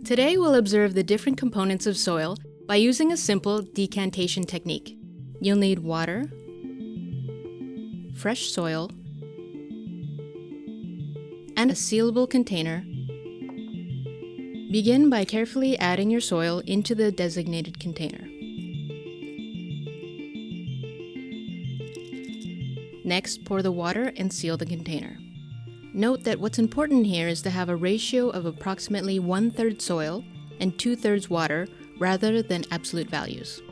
Today we'll observe the different components of soil by using a simple decantation technique. You'll need water, fresh soil, and a sealable container. Begin by carefully adding your soil into the designated container. Next, pour the water and seal the container. Note that what's important here is to have a ratio of approximately 1/3 soil and 2/3 water rather than absolute values.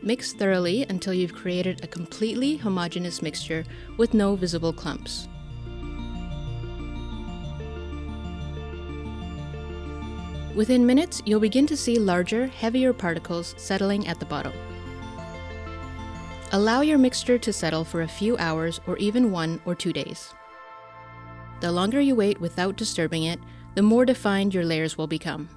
Mix thoroughly until you've created a completely homogeneous mixture with no visible clumps. Within minutes, you'll begin to see larger, heavier particles settling at the bottom. Allow your mixture to settle for a few hours or even 1 or 2 days. The longer you wait without disturbing it, the more defined your layers will become.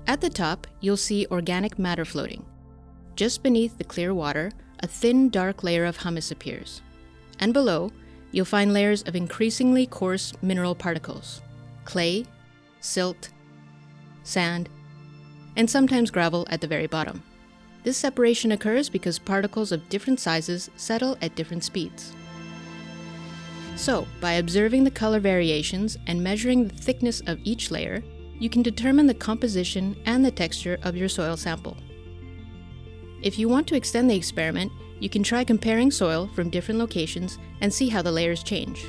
At the top, you'll see organic matter floating. Just beneath the clear water, a thin, dark layer of humus appears. And below, you'll find layers of increasingly coarse mineral particles: clay, silt, sand, and sometimes gravel at the very bottom. This separation occurs because particles of different sizes settle at different speeds. So, by observing the color variations and measuring the thickness of each layer, you can determine the composition and the texture of your soil sample. If you want to extend the experiment, you can try comparing soil from different locations and see how the layers change.